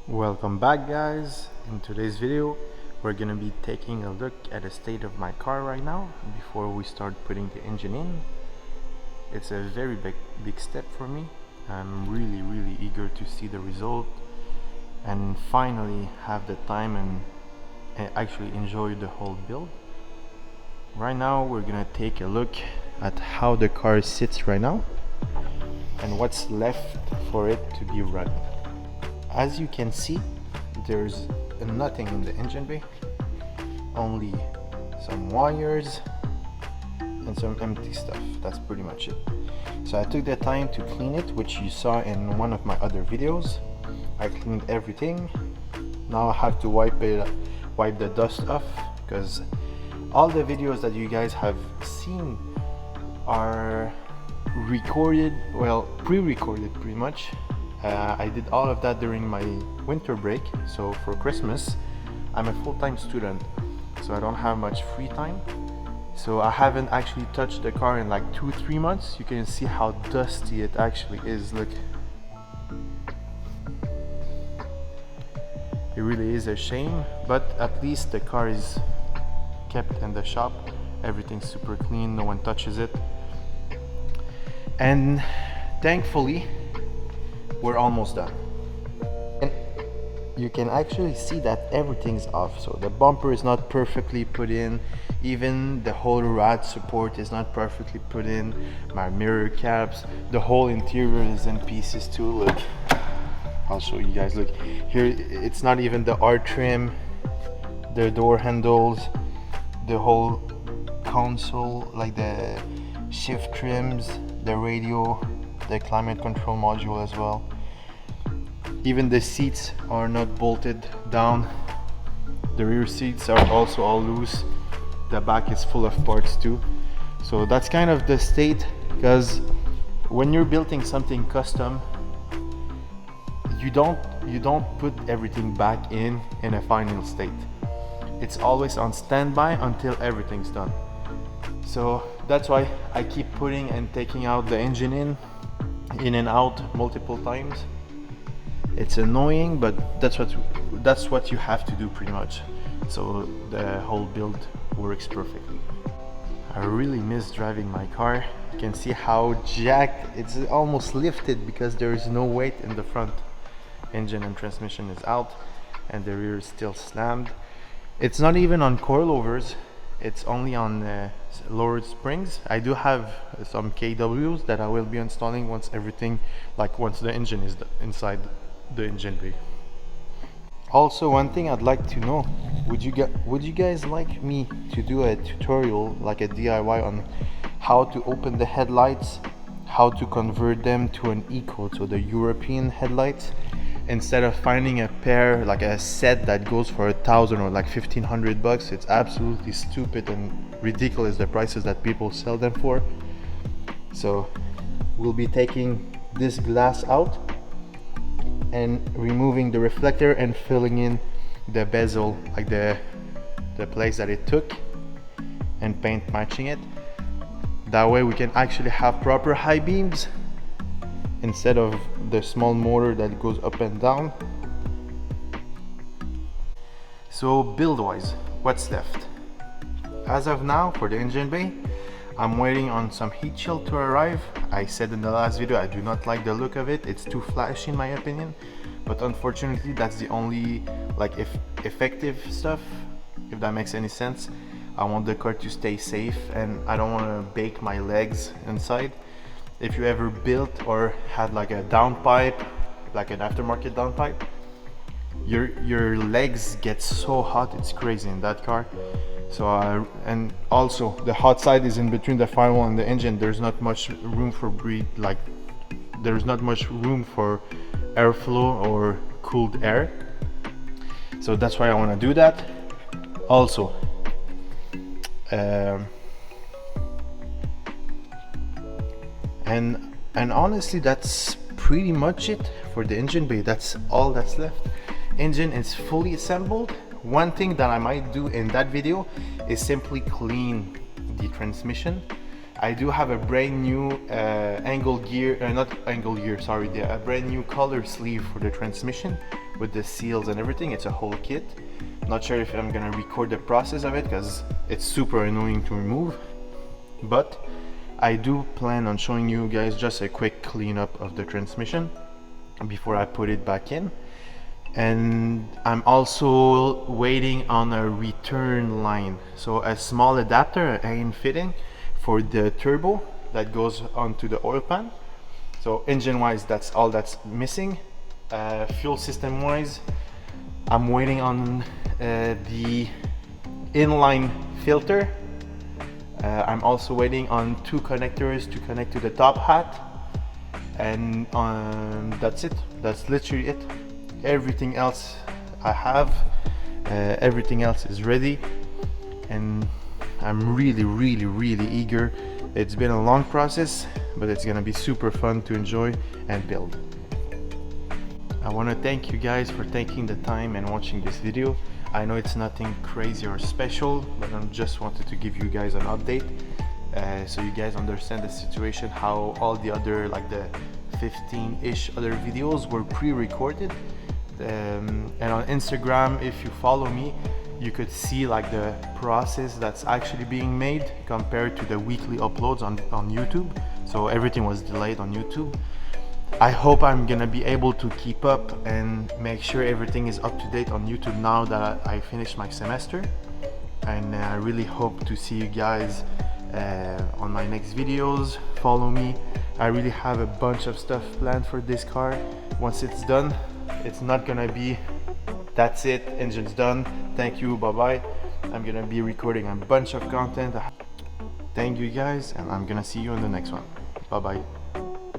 Welcome back, guys. In today's video we're gonna be taking a look at the state of my car right now before we start putting the engine in. It's a very big step for me. I'm really eager to see the result and finally have the time and actually enjoy the whole build. Right now we're gonna take a look at how the car sits right now and what's left for it to be run. As you can see, there's nothing in the engine bay, only some wires and some empty stuff. That's pretty much it. So I took the time to clean it, which you saw in one of my other videos. I cleaned everything. Now I have to wipe the dust off, because all the videos that you guys have seen are recorded, well, pre-recorded pretty much. I did all of that during my winter break, so for Christmas I'm a full-time student, so I don't have much free time, so I haven't actually touched the car in like 2-3 months. You can see how dusty it actually is. Look, it really is a shame, but at least the car is kept in the shop. Everything's super clean, no one touches it, and thankfully we're almost done. And you can actually see that everything's off. So the bumper is not perfectly put in, even the whole rad support is not perfectly put in, my mirror caps, the whole interior is in pieces too. Look, I'll show you guys. Look here, it's not even the R trim, the door handles, the whole console, like the shift trims, the radio, the climate control module as well. Even the seats are not bolted down. The rear seats are also all loose. The back is full of parts too. So that's kind of the state, because when you're building something custom, you don't put everything back in a final state. It's always on standby until everything's done. So that's why I keep putting and taking out the engine in and out multiple times. It's annoying, but that's what you have to do pretty much, so the whole build works perfectly. I really miss driving my car. You can see how jacked it's almost lifted, because there is no weight in the front. Engine and transmission is out and the rear is still slammed. It's not even on coilovers, it's only on lowered springs. I do have some KWs that I will be installing once the engine is inside the engine bay. Also, one thing I'd like to know, would you guys like me to do a tutorial, like a DIY, on how to open the headlights, how to convert them to an eco, to the European headlights, instead of finding a pair, like a set that goes for 1,000 or like 1,500 bucks. It's absolutely stupid and ridiculous, the prices that people sell them for. So we'll be taking this glass out and removing the reflector and filling in the bezel, like the place that it took, and paint matching it. That way we can actually have proper high beams instead of the small motor that goes up and down. So build wise, what's left? As of now, for the engine bay, I'm waiting on some heat shield to arrive. I said in the last video I do not like the look of it. It's too flashy in my opinion, but unfortunately that's the only effective stuff, if that makes any sense. I want the car to stay safe and I don't want to bake my legs inside. If you ever built or had like a downpipe, like an aftermarket downpipe, your legs get so hot, it's crazy in that car. So and also the hot side is in between the firewall and the engine. There's not much room for there's not much room for airflow or cooled air. So that's why I want to do that. Also, and honestly, that's pretty much it for the engine bay. That's all that's left. Engine is fully assembled. One thing that I might do in that video is simply clean the transmission I do have a brand new angle gear, not angle gear, sorry, a brand new color sleeve for the transmission with the seals and everything. It's a whole kit. Not sure if I'm gonna record the process of it because it's super annoying to remove, but I do plan on showing you guys just a quick cleanup of the transmission before I put it back in. And I'm also waiting on a return line, so a small adapter, a hand fitting for the turbo that goes onto the oil pan. So engine wise, that's all that's missing. Fuel system wise, I'm waiting on the inline filter. I'm also waiting on 2 connectors to connect to the top hat, and that's it. That's literally it. Everything else I have, everything else is ready, and I'm really eager. It's been a long process, but it's gonna be super fun to enjoy and build. I want to thank you guys for taking the time and watching this video. I know it's nothing crazy or special, but I just wanted to give you guys an update so you guys understand the situation, how all the other, like the 15-ish other videos were pre-recorded. And on Instagram, if you follow me, you could see like the process that's actually being made compared to the weekly uploads on YouTube. So everything was delayed on YouTube. I hope I'm gonna be able to keep up and make sure everything is up to date on YouTube now that I finished my semester. And I really hope to see you guys on my next videos. Follow me. I really have a bunch of stuff planned for this car. Once it's done, it's not gonna be that's it, engine's done, thank you, bye bye. I'm gonna be recording a bunch of content. Thank you guys, and I'm gonna see you in the next one. Bye bye.